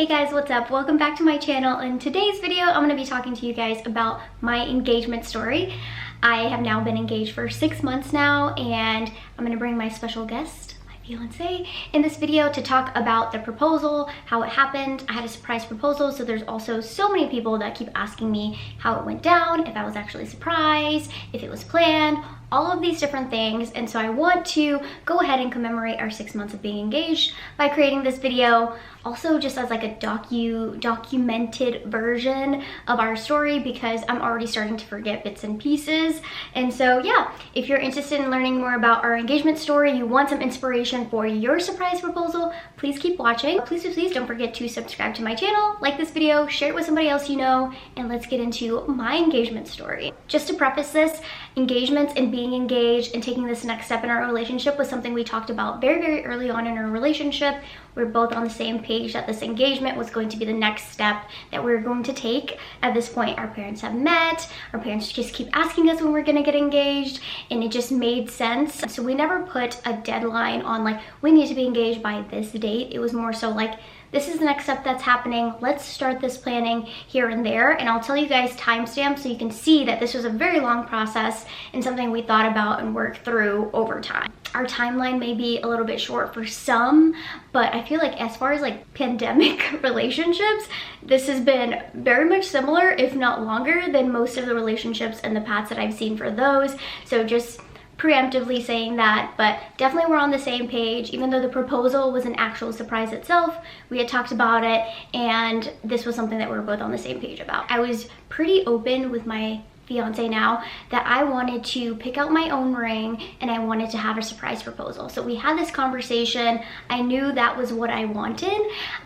Hey guys, what's up? Welcome back to my channel. In today's video, I'm going to be talking to you guys about my engagement story. I have now been engaged for 6 months now, and I'm going to bring my special guest, my fiance, in this video to talk about the proposal, how it happened. I had a surprise proposal, so there's also so many people that keep asking me how it went down, if I was actually surprised, if it was planned, all of these different things. And so I want to go ahead and commemorate our 6 months of being engaged by creating this video, also just as like a documented version of our story, because I'm already starting to forget bits and pieces. And so yeah, if you're interested in learning more about our engagement story, you want some inspiration for your surprise proposal, please keep watching. Please don't forget to subscribe to my channel, like this video, share it with somebody else you know, and let's get into my engagement story. Just to preface this, engagements and being engaged and taking this next step in our relationship was something we talked about very early on in our relationship. We're both on the same page that this engagement was going to be the next step that we were going to take. At this point, our parents have met. Our parents just keep asking us when we're gonna get engaged, and it just made sense. So we never put a deadline on like, we need to be engaged by this date. It was more so like, this is the next step that's happening. Let's start this planning here and there. And I'll tell you guys timestamps so you can see that this was a very long process and something we thought about and worked through over time. Our timeline may be a little bit short for some, but I feel like as far as like pandemic relationships, this has been very much similar, if not longer, than most of the relationships and the paths that I've seen for those. So just preemptively saying that, but definitely we're on the same page. Even though the proposal was an actual surprise itself, we had talked about it, and this was something that we were both on the same page about. I was pretty open with my fiance now that I wanted to pick out my own ring and I wanted to have a surprise proposal. So we had this conversation. I knew that was what I wanted,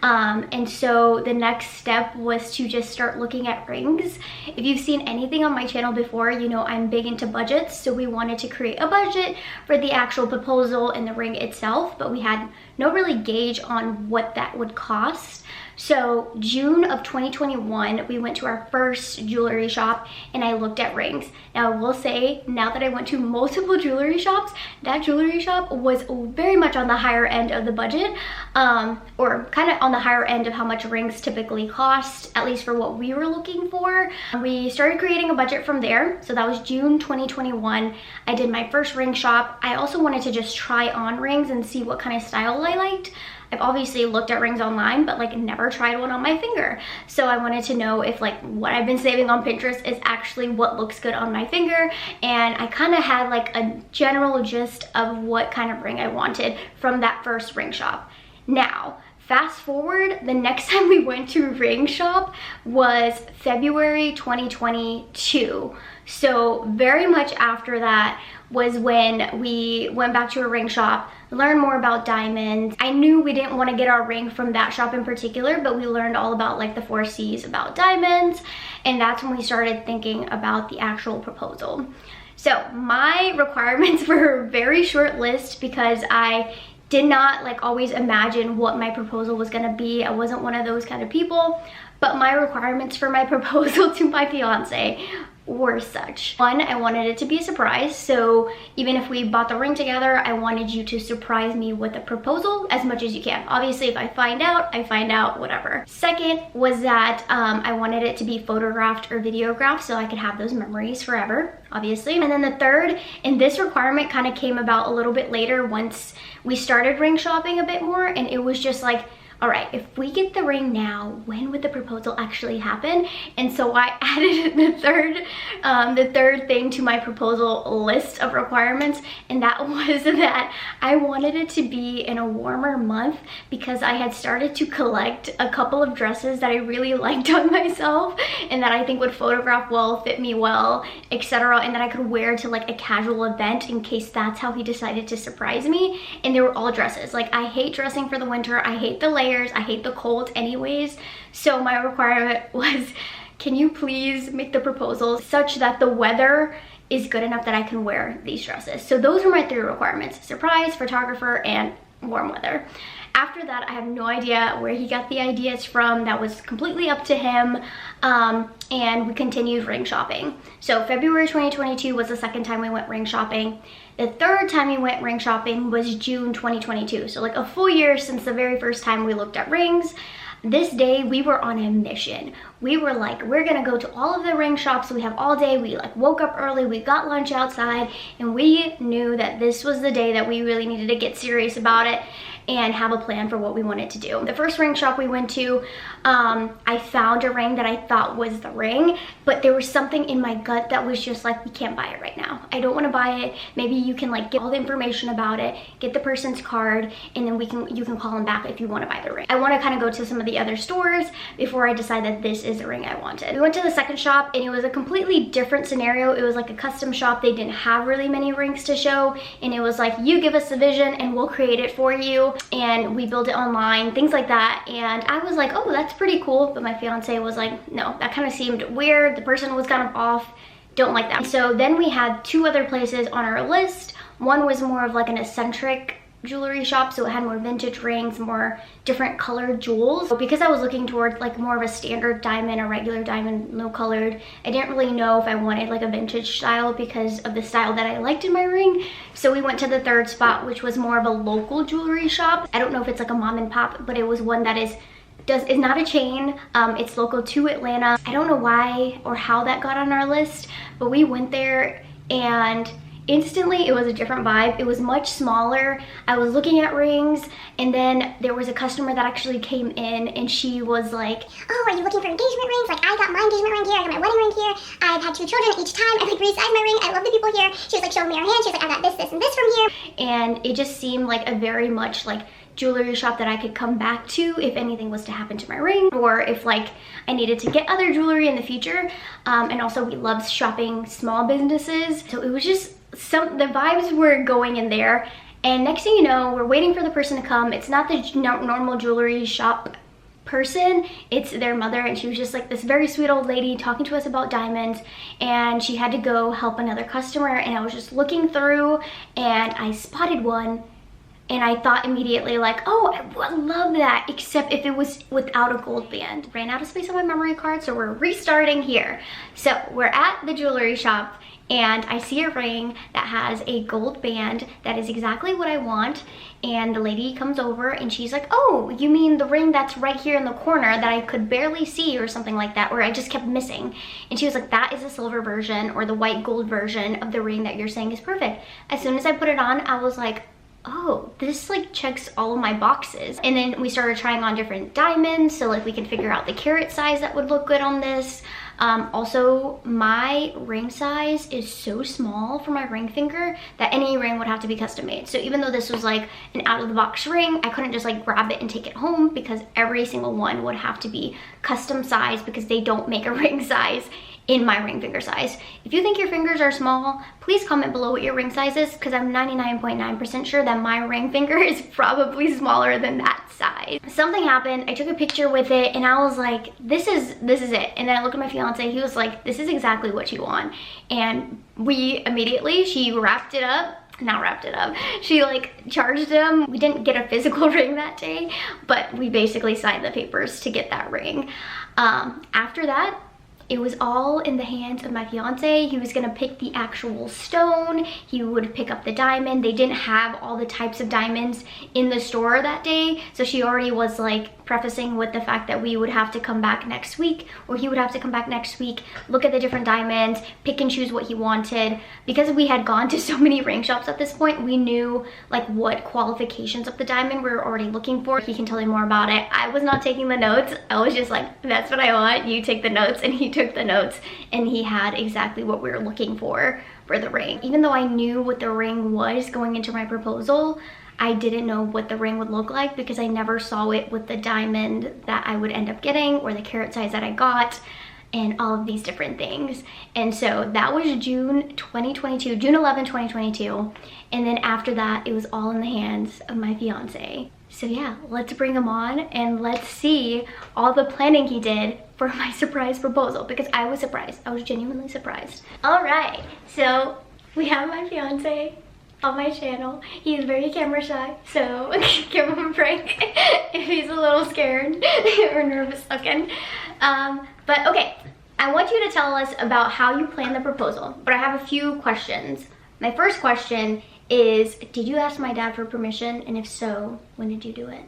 and so the next step was to just start looking at rings. If you've seen anything on my channel before, you know I'm big into budgets, so we wanted to create a budget for the actual proposal and the ring itself, but we had no really gauge on what that would cost. So June of 2021, we went to our first jewelry shop and I looked at rings. Now I will say, now that I went to multiple jewelry shops, that jewelry shop was very much on the higher end of the budget, or kind of on the higher end of how much rings typically cost, at least for what we were looking for. We started creating a budget from there. So that was June 2021. I did my first ring shop. I also wanted to just try on rings and see what kind of style I liked. I've obviously looked at rings online, but like never tried one on my finger. So I wanted to know if like what I've been saving on Pinterest is actually what looks good on my finger. And I kind of had like a general gist of what kind of ring I wanted from that first ring shop. Now, fast forward, the next time we went to a ring shop was February 2022. So very much after that was when we went back to a ring shop, learned more about diamonds. I knew we didn't want to get our ring from that shop in particular, but we learned all about like the 4 C's about diamonds, and that's when we started thinking about the actual proposal. So my requirements were a very short list because I did not like always imagine what my proposal was gonna be. I wasn't one of those kind of people, but my requirements for my proposal to my fiance were such. One, I wanted it to be a surprise. So even if we bought the ring together, I wanted you to surprise me with a proposal as much as you can. Obviously, if I find out, whatever. Second was that I wanted it to be photographed or videographed so I could have those memories forever, obviously. And then the third, and this requirement kind of came about a little bit later once we started ring shopping a bit more, and it was just like, all right, if we get the ring now, when would the proposal actually happen? And so I added the third thing to my proposal list of requirements, and that was that I wanted it to be in a warmer month because I had started to collect a couple of dresses that I really liked on myself and that I think would photograph well, fit me well, etc., and that I could wear to like a casual event in case that's how he decided to surprise me. And they were all dresses. Like, I hate dressing for the winter. I hate the layers. I hate the cold anyways. So my requirement was, can you please make the proposal such that the weather is good enough that I can wear these dresses? So those were my 3 requirements: surprise, photographer, and warm weather. After that, I have no idea where he got the ideas from. That was completely up to him. And we continued ring shopping. So February 2022 was the second time we went ring shopping. The third time we went ring shopping was June 2022. So like a full year since the very first time we looked at rings. This day we were on a mission. We were like, we're gonna go to all of the ring shops. We have all day. We like woke up early, we got lunch outside, and we knew that this was the day that we really needed to get serious about it and have a plan for what we wanted to do. The first ring shop we went to, I found a ring that I thought was the ring, but there was something in my gut that was just like, we can't buy it right now. I don't want to buy it. Maybe you can like get all the information about it, get the person's card, and then you can call them back if you want to buy the ring. I want to kind of go to some of the other stores before I decide that this is the ring I wanted. We went to the second shop and it was a completely different scenario. It was like a custom shop. They didn't have really many rings to show, and it was like, you give us the vision and we'll create it for you, and we build it online, things like that. And I was like, oh, that's pretty cool. But my fiance was like, no, that kind of seemed weird. The person was kind of off. Don't like that. So then we had two other places on our list. One was more of like an eccentric jewelry shop, so it had more vintage rings, more different colored jewels. So because I was looking towards like more of a standard diamond, a regular diamond, no colored, I didn't really know if I wanted like a vintage style because of the style that I liked in my ring. So we went to the third spot, which was more of a local jewelry shop. I don't know if it's like a mom and pop, but it was one that is not a chain. It's local to Atlanta. I don't know why or how that got on our list, but we went there and instantly it was a different vibe. It was much smaller. I was looking at rings, and then there was a customer that actually came in and she was like, oh, are you looking for engagement rings? Like, I got my engagement ring here, I got my wedding ring here, I've had 2 children each time, I like resized my ring, I love the people here. She was like showing me her hand, she was like, I got this, this, and this from here. And it just seemed like a very much like jewelry shop that I could come back to if anything was to happen to my ring, or if like I needed to get other jewelry in the future. And also we love shopping small businesses, so it was just the vibes were going in there. And next thing you know, we're waiting for the person to come. It's not the normal jewelry shop person, it's their mother, and she was just like this very sweet old lady talking to us about diamonds, and she had to go help another customer, and I was just looking through and I spotted one. And I thought immediately like, oh, I would love that, except if it was without a gold band. Ran out of space on my memory card, so we're restarting here. So we're at the jewelry shop and I see a ring that has a gold band that is exactly what I want. And the lady comes over and she's like, oh, you mean the ring that's right here in the corner that I could barely see or something like that, or I just kept missing. And she was like, that is the silver version or the white gold version of the ring that you're saying is perfect. As soon as I put it on, I was like, oh, this like checks all of my boxes. And then we started trying on different diamonds so like we could figure out the carat size that would look good on this. Also, my ring size is so small for my ring finger that any ring would have to be custom made. So even though this was like an out of the box ring, I couldn't just like grab it and take it home because every single one would have to be custom size because they don't make a ring size in my ring finger size. If you think your fingers are small, please comment below what your ring size is, because I'm 99.9% sure that my ring finger is probably smaller than that size. Something happened, I took a picture with it and I was like, this is it. And then I looked at my fiance, he was like, this is exactly what you want. And we immediately, she wrapped it up. She like charged him. We didn't get a physical ring that day, but we basically signed the papers to get that ring. After that, it was all in the hands of my fiance. He was gonna pick the actual stone. He would pick up the diamond. They didn't have all the types of diamonds in the store that day. So she already was like prefacing with the fact that we would have to come back next week, or he would have to come back next week, look at the different diamonds, pick and choose what he wanted. Because we had gone to so many ring shops at this point, we knew like what qualifications of the diamond we were already looking for. He can tell you more about it. I was not taking the notes. I was just like, that's what I want, you take the notes. And he took the notes and he had exactly what we were looking for the ring. Even though I knew what the ring was going into my proposal, I didn't know what the ring would look like because I never saw it with the diamond that I would end up getting or the carat size that I got and all of these different things. And so that was June 2022, June 11, 2022. And then after that, it was all in the hands of my fiance. So yeah, let's bring him on and let's see all the planning he did for my surprise proposal, because I was surprised. I was genuinely surprised. All right, so we have my fiance on my channel. He is very camera shy, so give him a break if he's a little scared or nervous looking. But okay, I want you to tell us about how you plan the proposal, but I have a few questions. My first question is, did you ask my dad for permission? And if so, when did you do it?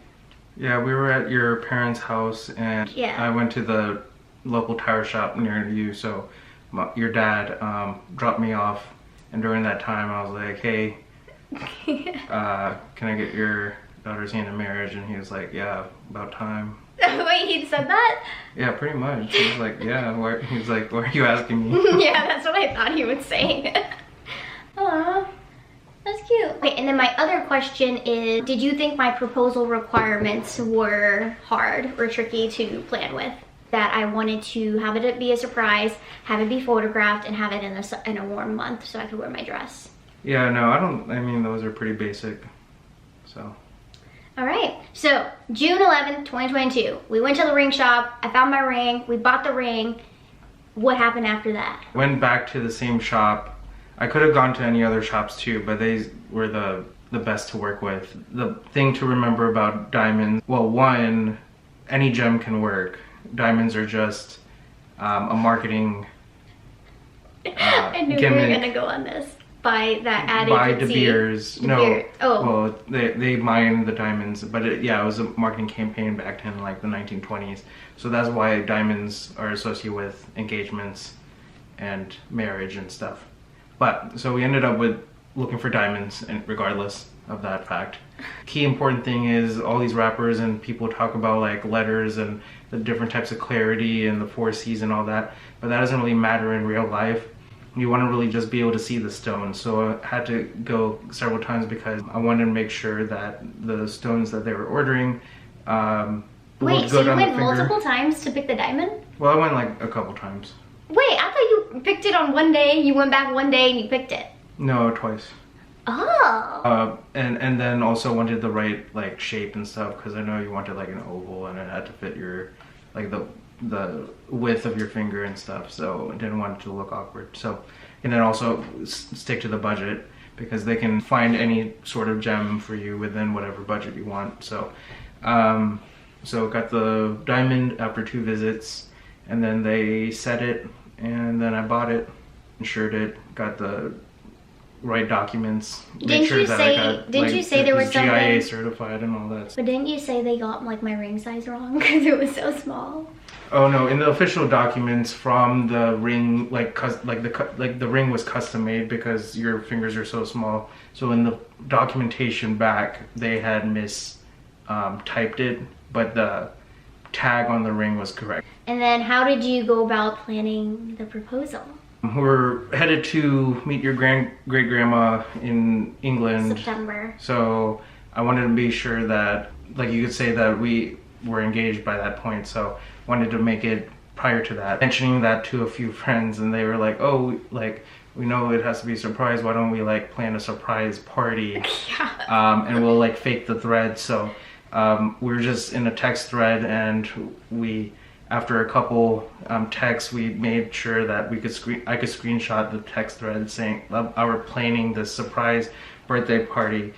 Yeah, we were at your parents' house, and Yeah. I went to the local tire shop near you, so your dad dropped me off, and during that time I was like, hey, can I get your daughter's hand in marriage? And he was like, yeah, about time. Wait, he said that? Yeah, pretty much. He was like, yeah, he was like, why are you asking me? Yeah, that's what I thought he would say. Aww, that's cute. Okay, and then my other question is, did you think my proposal requirements were hard or tricky to plan with? That I wanted to have it be a surprise, have it be photographed, and have it in a warm month so I could wear my dress. Yeah, no, I mean, those are pretty basic, so. All right, so June 11th, 2022. We went to the ring shop, I found my ring, we bought the ring. What happened after that? Went back to the same shop. I could have gone to any other shops too, but they were the best to work with. The thing to remember about diamonds, well, one, any gem can work. Diamonds are just a marketing I knew gimmick. we were gonna go on this. By that ad By De agency. Beers. De No, Beers. Oh. well, they mine the diamonds, but it was a marketing campaign back in like the 1920s. So that's why diamonds are associated with engagements and marriage and stuff. But so we ended up with looking for diamonds, and regardless of that fact. Key important thing is all these rappers and people talk about like letters and the different types of clarity and the 4 C's and all that, but that doesn't really matter in real life. You want to really just be able to see the stones. So I had to go several times because I wanted to make sure that the stones that they were ordering Wait, so you went multiple times to pick the diamond? Well, I went like a couple times. Wait, I thought you picked it on one day, you went back one day and you picked it. No, twice. Oh. And then also wanted the right like shape and stuff, because I know you wanted like an oval and it had to fit your like the width of your finger and stuff, so I didn't want it to look awkward. So, and then also stick to the budget, because they can find any sort of gem for you within whatever budget you want. So so got the diamond after 2 visits, and then they set it, and then I bought it, insured it, got the right documents. Didn't you say there was something GIA certified and all that. But didn't you say they got like my ring size wrong because it was so small? Oh no! In the official documents from the ring, the ring was custom made because your fingers are so small. So in the documentation back, they had typed it, but the tag on the ring was correct. And then how did you go about planning the proposal? We're headed to meet your great-grandma in England. September. So I wanted to be sure that, like, you could say that we were engaged by that point. So wanted to make it prior to that. Mentioning that to a few friends, and they were like, oh, like, we know it has to be a surprise. Why don't we like plan a surprise party? Yeah. And we'll like fake the thread. So we were just in a text thread, and we, after a couple texts, we made sure that I could screenshot the text thread saying we're planning this surprise birthday party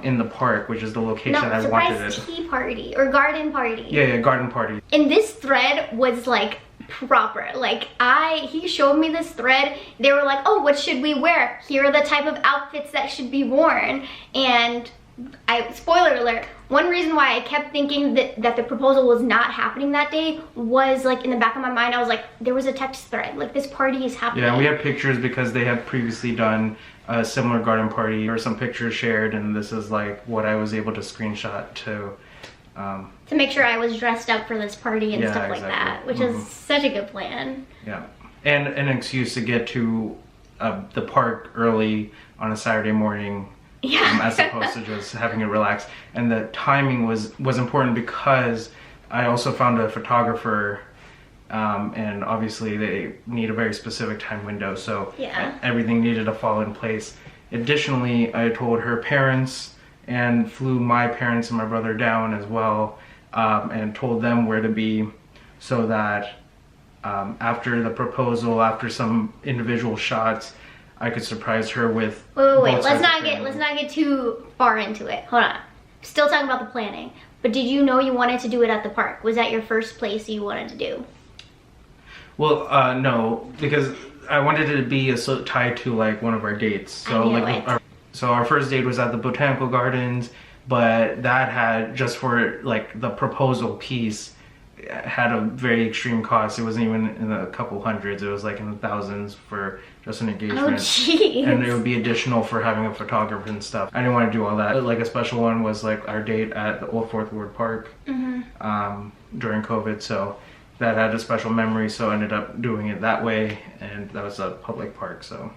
in the park, which is the location I wanted it. Surprise tea party or garden party. Yeah, garden party. And this thread was like proper. Like he showed me this thread. They were like, oh, what should we wear? Here are the type of outfits that should be worn. And spoiler alert, one reason why I kept thinking that the proposal was not happening that day was like in the back of my mind, I was like, there was a text thread, like this party is happening. Yeah, we had pictures because they had previously done a similar garden party, or some pictures shared, and this is like what I was able to screenshot to make sure I was dressed up for this party and stuff like that, which is such a good plan. Yeah, and an excuse to get to the park early on a Saturday morning. Yeah. As opposed to just having it relax. And the timing was important because I also found a photographer, and obviously they need a very specific time window, so yeah, everything needed to fall in place. Additionally, I told her parents and flew my parents and my brother down as well, and told them where to be, so that after the proposal, after some individual shots, I could surprise her with. Wait. Let's not get too far into it. Hold on. Still talking about the planning. But did you know you wanted to do it at the park? Was that your first place you wanted to do? Well, no, because I wanted it to be tied to like one of our dates. So our first date was at the Botanical Gardens. but that had, just for like the proposal piece, had a very extreme cost. It wasn't even in a couple hundreds, it was like in the thousands for just an engagement. Oh, jeez. And it would be additional for having a photographer and stuff. I didn't want to do all that. Like a special one was like our date at the Old Fourth Ward Park during COVID, so that had a special memory, so I ended up doing it that way, and that was a public park, so.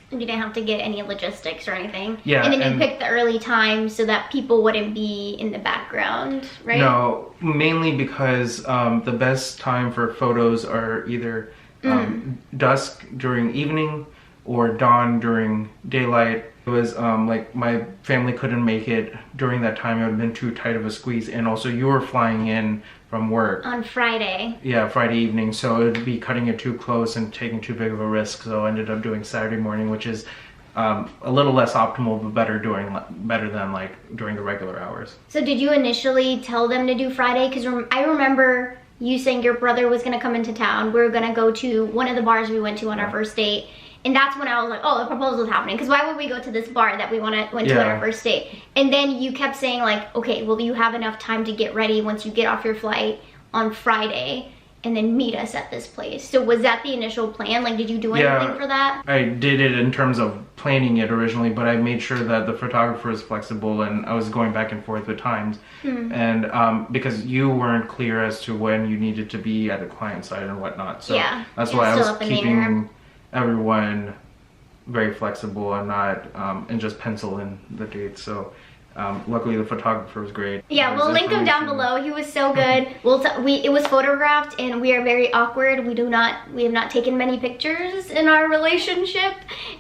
You didn't have to get any logistics or anything. Yeah. And then you picked the early time so that people wouldn't be in the background, right? No, mainly because the best time for photos are either dusk during evening or dawn during daylight. It was like my family couldn't make it during that time. It would have been too tight of a squeeze, and also you were flying in from work on Friday. Yeah, Friday evening, so it would be cutting it too close and taking too big of a risk. So I ended up doing Saturday morning, which is a little less optimal, but better than like during the regular hours. So did you initially tell them to do Friday? Because I remember you saying your brother was gonna come into town. We were gonna go to one of the bars we went to on our first date. And that's when I was like, oh, the proposal's happening. Because why would we go to this bar that we went to on our first date? And then you kept saying like, okay, well, you have enough time to get ready once you get off your flight on Friday and then meet us at this place. So was that the initial plan? Like, did you do anything for that? I did it in terms of planning it originally, but I made sure that the photographer is flexible, and I was going back and forth with times. And because you weren't clear as to when you needed to be at the client side and whatnot. So that's why I was keeping everyone very flexible and not and just pencil in the dates. So luckily the photographer was great. Yeah, we'll link him down below. He was so good. It was photographed, and we are very awkward. We have not taken many pictures in our relationship,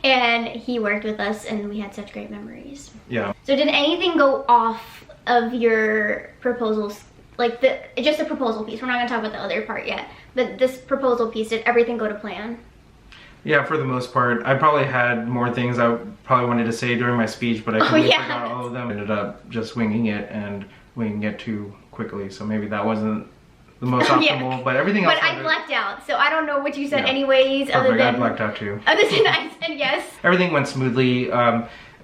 and he worked with us, and we had such great memories. Yeah. So did anything go off of your proposals? Like just the proposal piece. We're not gonna talk about the other part yet, but this proposal piece, did everything go to plan? Yeah, for the most part. I probably had more things I probably wanted to say during my speech, but I completely forgot all of them. I ended up just winging it too quickly, so maybe that wasn't the most optimal, but everything else. But I blacked out, so I don't know what you said anyways. Other than I blacked out too. Other than I said yes. Everything went smoothly.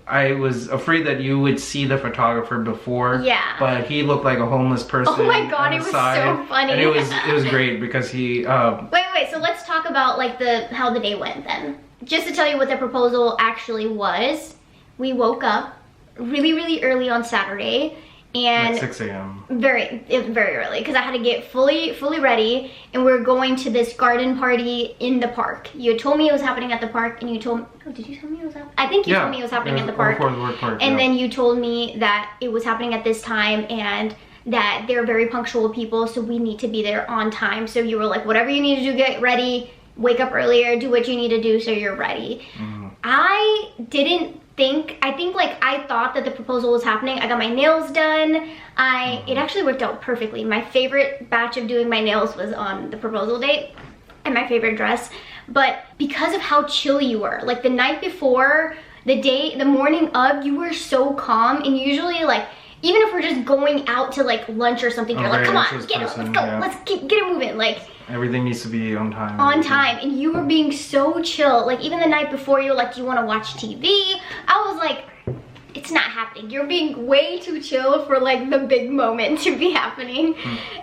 I was afraid that you would see the photographer before, but he looked like a homeless person. Oh my god, it was so funny. And it was great because he wait, so let's talk about like how the day went then. Just to tell you what the proposal actually was, we woke up really early on Saturday, and like 6 a.m. very early, because I had to get fully ready, and we were going to this garden party in the park. You had told me it was happening at the park, and you told me, oh, did you tell me it was happening? I think you told me it was happening at the park. And then you told me that it was happening at this time, and that they're very punctual people, so we need to be there on time. So you were like, whatever you need to do, get ready, wake up earlier, do what you need to do so you're ready. I thought that the proposal was happening. I got my nails done. It actually worked out perfectly. My favorite batch of doing my nails was on the proposal date, and my favorite dress. But because of how chill you were, like the night before, the morning of, you were so calm. And usually, like, even if we're just going out to like lunch or something, you're like, come on, let's go, let's get it moving. Like, everything needs to be on time. On time, and you were being so chill. Like even the night before, you were like, do you want to watch TV? I was like, it's not happening. You're being way too chill for like the big moment to be happening.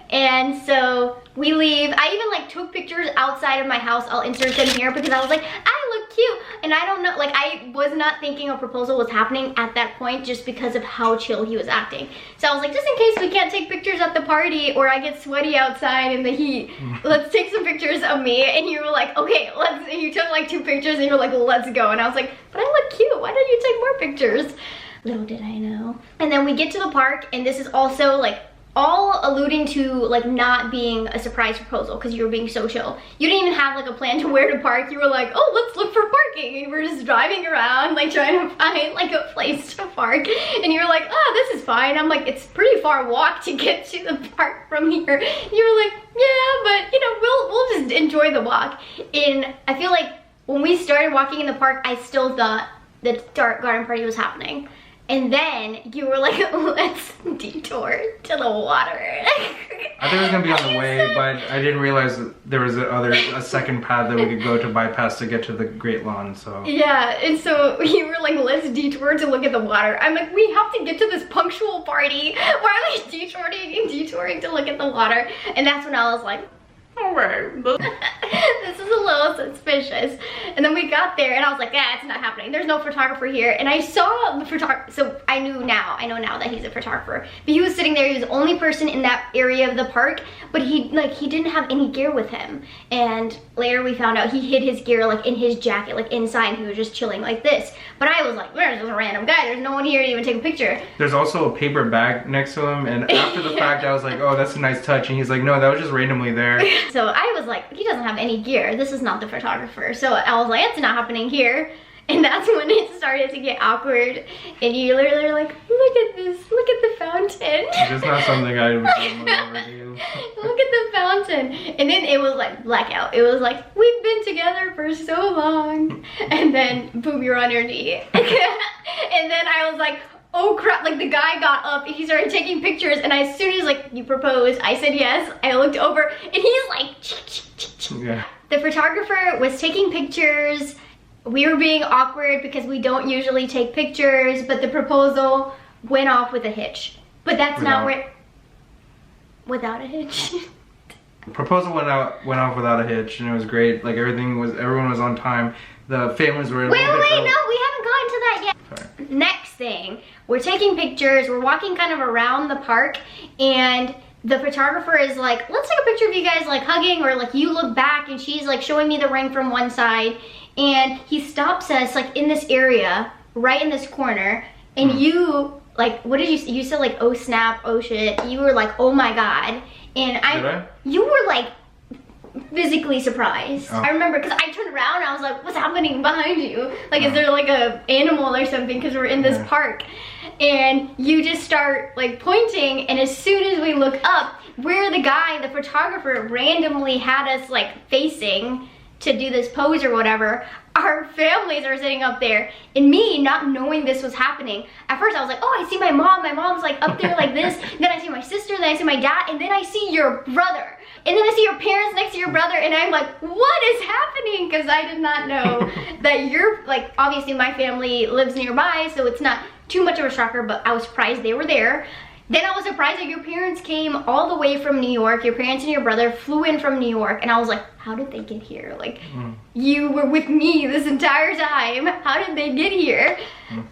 And so we leave. I even like took pictures outside of my house. I'll insert them here because I was like, I look cute. And I don't know, like I was not thinking a proposal was happening at that point just because of how chill he was acting. So I was like, just in case we can't take pictures at the party or I get sweaty outside in the heat, let's take some pictures of me. And you were like, okay, and you took like 2 pictures and you were like, let's go. And I was like, but I look cute. Why don't you take more pictures? Little did I know. And then we get to the park, and this is also like all alluding to like not being a surprise proposal because you were being so chill. You didn't even have like a plan to where to park. You were like, oh, let's look for parking. And we're just driving around like trying to find like a place to park. And you were like, oh, this is fine. I'm like, it's pretty far walk to get to the park from here. And you were like, yeah, but you know, we'll just enjoy the walk. And I feel like when we started walking in the park, I still thought the garden party was happening. And then you were like, let's detour to the water. I thought it was gonna be on the way, but I didn't realize that there was a second path that we could go to bypass to get to the Great Lawn. So yeah, and so you were like, let's detour to look at the water. I'm like, we have to get to this punctual party. Why are we detouring to look at the water? And that's when I was like, alright, this is a little suspicious. And then we got there and I was like, yeah, it's not happening. There's no photographer here. And I saw the photographer, so I know now that he's a photographer. But he was sitting there, he was the only person in that area of the park, but he didn't have any gear with him. And later we found out he hid his gear like in his jacket, like inside, and he was just chilling like this. But I was like, there's just a random guy, there's no one here to even take a picture. There's also a paper bag next to him, and after the fact I was like, oh, that's a nice touch, and he's like, no, that was just randomly there. So I was like, he doesn't have any gear, this is not the photographer. So I was like, it's not happening here. And that's when it started to get awkward. And you literally were like, look at this, look at the fountain. It's not something I would ever do. Look at the fountain. And then it was like blackout. It was like, we've been together for so long. And then boom, you're on your knee. And then I was like, oh crap, like the guy got up and he started taking pictures, and as soon as like you proposed, I said yes. I looked over and he's like, yeah. The photographer was taking pictures. We were being awkward because we don't usually take pictures, but the proposal went off with a hitch. But that's not where, without a hitch. Proposal went off without a hitch, and it was great. Like everyone was on time. The families were Wait, no, we haven't gotten to that yet. Sorry. Next thing, we're taking pictures, we're walking kind of around the park, and the photographer is like, let's take a picture of you guys like hugging, or like you look back and she's like showing me the ring from one side, and he stops us like in this area, right in this corner, and you, like, what did you said like, oh snap, oh shit, you were like, oh my god, and you were like, physically surprised. Oh. I remember because I turned around and I was like, what's happening behind you? Like, is there like a animal or something? Because we're in this park. And you just start like pointing, and as soon as we look up, where the guy, the photographer, randomly had us like facing to do this pose or whatever, our families are sitting up there, and me not knowing this was happening. At first I was like, oh, I see my mom's like up there like this, and then I see my sister, then I see my dad, and then I see your brother, and then I see your parents next to your brother, and I'm like, what is happening? Because I did not know that you're, like, obviously my family lives nearby, so it's not too much of a shocker, but I was surprised they were there. Then I was surprised that your parents came all the way from New York. Your parents and your brother flew in from New York, and I was like, how did they get here? Like, you were with me this entire time. How did they get here?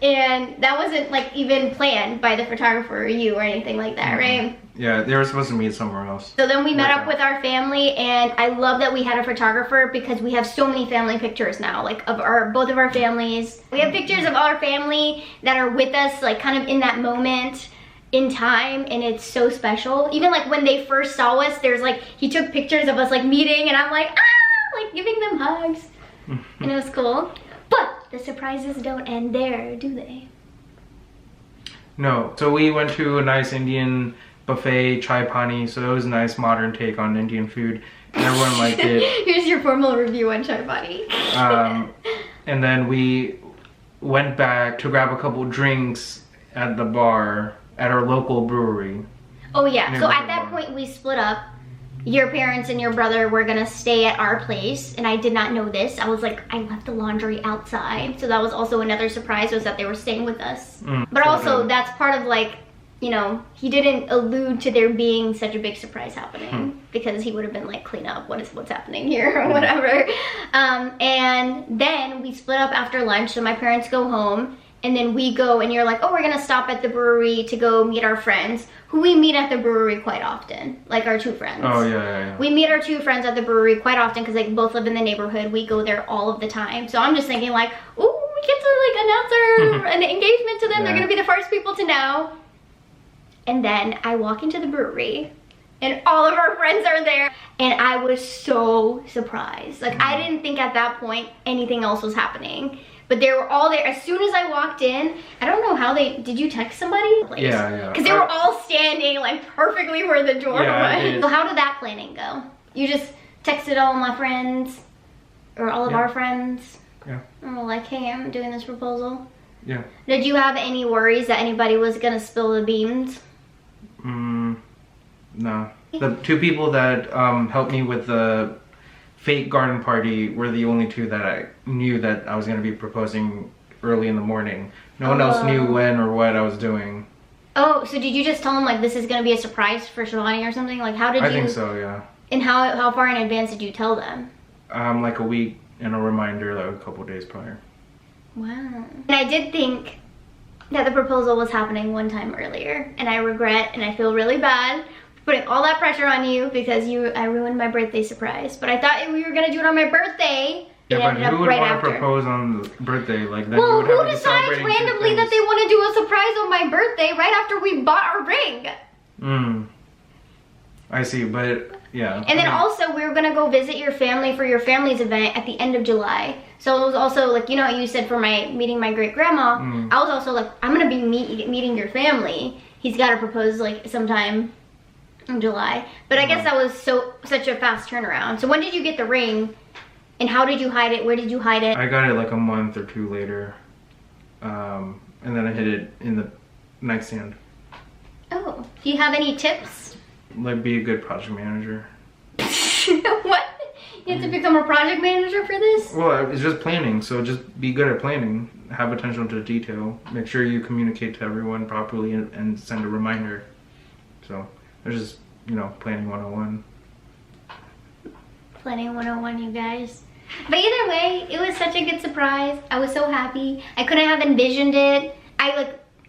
And that wasn't like even planned by the photographer or you or anything like that, right? Yeah, they were supposed to meet somewhere else. So then we met up with our family, and I love that we had a photographer because we have so many family pictures now, like of both of our families. We have pictures of our family that are with us, like kind of in that moment in time, and it's so special. Even like when they first saw us, there's like, he took pictures of us like meeting, and I'm like, ah, like giving them hugs. And it was cool. But the surprises don't end there, do they? No. So we went to a nice Indian buffet, chai pani, so it was a nice modern take on Indian food, and everyone liked it. Here's your formal review on chai pani. And then we went back to grab a couple drinks at the bar at our local brewery. Oh yeah, so at that point we split up. Your parents and your brother were gonna stay at our place, and I did not know this. I was like, I left the laundry outside, so that was also another surprise, was that they were staying with us. But also, that's part of like, you know, he didn't allude to there being such a big surprise happening, because he would have been like, clean up, what's happening here, or whatever. And then we split up after lunch, so my parents go home, and then we go, and you're like, oh, we're gonna stop at the brewery to go meet our friends, who we meet at the brewery quite often, like our two friends. Oh, yeah. We meet our two friends at the brewery quite often because they both live in the neighborhood. We go there all of the time. So I'm just thinking like, ooh, we get to like announce an engagement to them. They're gonna be the first people to know. And then I walk into the brewery, and all of our friends are there, and I was so surprised. Like, I didn't think at that point anything else was happening. But they were all there. As soon as I walked in, I don't know how did you text somebody? Yeah. Because they were all standing like perfectly where the door was. So how did that planning go? You just texted all my friends, or all of our friends? Yeah. And were like, hey, I'm doing this proposal. Yeah. Did you have any worries that anybody was gonna spill the beans? No. The two people that helped me with the fake garden party were the only two that I knew that I was going to be proposing early in the morning. No one else knew when or what I was doing. Oh, so did you just tell them like this is going to be a surprise for Shivani or something? Like how did you? I think so, yeah. And how far in advance did you tell them? Like a week and a reminder like a couple days prior. Wow. And I did think that the proposal was happening one time earlier, and I regret and I feel really bad putting all that pressure on you because I ruined my birthday surprise. But I thought we were gonna do it on my birthday. Yeah, but who would want to propose on the birthday? Like then well, you would have who decides randomly that they want to do a surprise on my birthday right after we bought our ring? I see, but yeah. And then also we were gonna go visit your family for your family's event at the end of July. So it was also like, you know how you said for my meeting my great grandma, I was also like, I'm gonna be meeting your family. He's gotta propose like sometime in July. But I guess that was such a fast turnaround. So when did you get the ring? And how did you hide it? Where did you hide it? I got it like a month or two later. And then I hid it in the nightstand. Oh, do you have any tips? Like be a good project manager. What? You have to become a project manager for this? Well, it's just planning, so just be good at planning. Have attention to detail. Make sure you communicate to everyone properly and send a reminder. So there's just, you know, planning 101. Planning 101, you guys. But either way, it was such a good surprise. I was so happy. I couldn't have envisioned it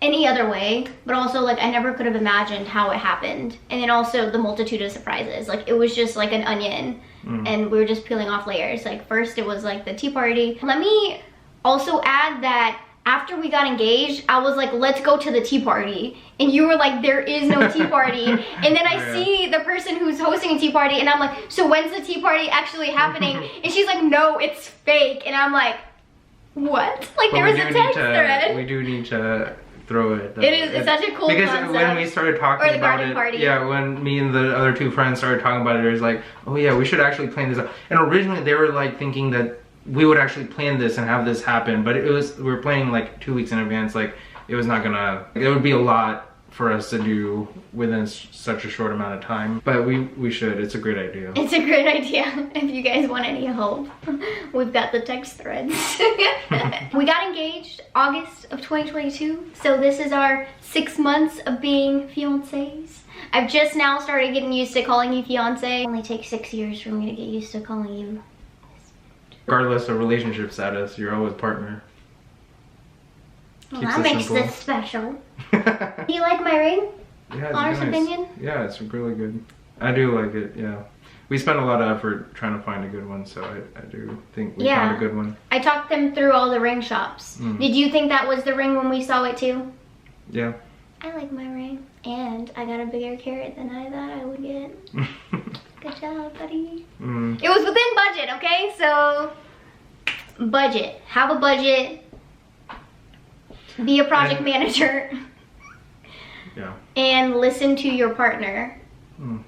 any other way, but also like I never could have imagined how it happened. And then also the multitude of surprises. Like it was just like an onion and we were just peeling off layers. Like first it was like the tea party. Let me also add that after we got engaged, I was like, let's go to the tea party. And you were like, there is no tea party. And then I see the person who's hosting a tea party and I'm like, so when's the tea party actually happening? And she's like, no, it's fake. And I'm like, what? Like there was a text thread. We do need to throw it. It's such a cool because concept. when we started talking about it, party. yeah, when me and the other two friends started talking about it, it was like, oh yeah, we should actually plan this out. And originally they were like thinking that we would actually plan this and have this happen, but we were planning like 2 weeks in advance. Like it would be a lot for us to do within such a short amount of time, but we should. It's a great idea. It's a great idea. If you guys want any help, we've got the text threads. We got engaged August of 2022, so this is our 6 months of being fiancés. I've just now started getting used to calling you fiancé. It only takes 6 years for me to get used to calling you. Regardless of relationship status, you're always partner. Well, that makes this special. Do you like my ring? Yeah, it's honest nice. opinion? Yeah, it's really good. I do like it, yeah. We spent a lot of effort trying to find a good one, so I do think we found a good one. I talked them through all the ring shops. Did you think that was the ring when we saw it too? Yeah. I like my ring. And I got a bigger carrot than I thought I would get. Good job, buddy. It was within budget, okay? So, budget. Have a budget. Be a project manager. Yeah. And listen to your partner.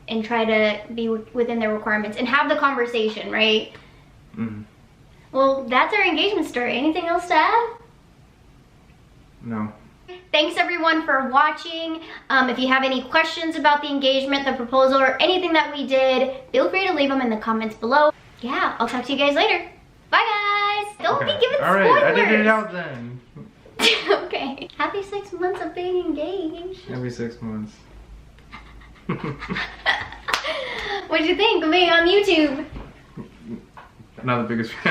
And try to be within their requirements. And have the conversation, right? Well, that's our engagement story. Anything else to add? No. Thanks everyone for watching. If you have any questions about the engagement, the proposal, or anything that we did, feel free to leave them in the comments below. Yeah, I'll talk to you guys later. Bye guys! Don't be giving spoilers! Alright, I did it out then. Okay. Happy 6 months of being engaged. Happy 6 months. What'd you think of being on YouTube? Not the biggest fan.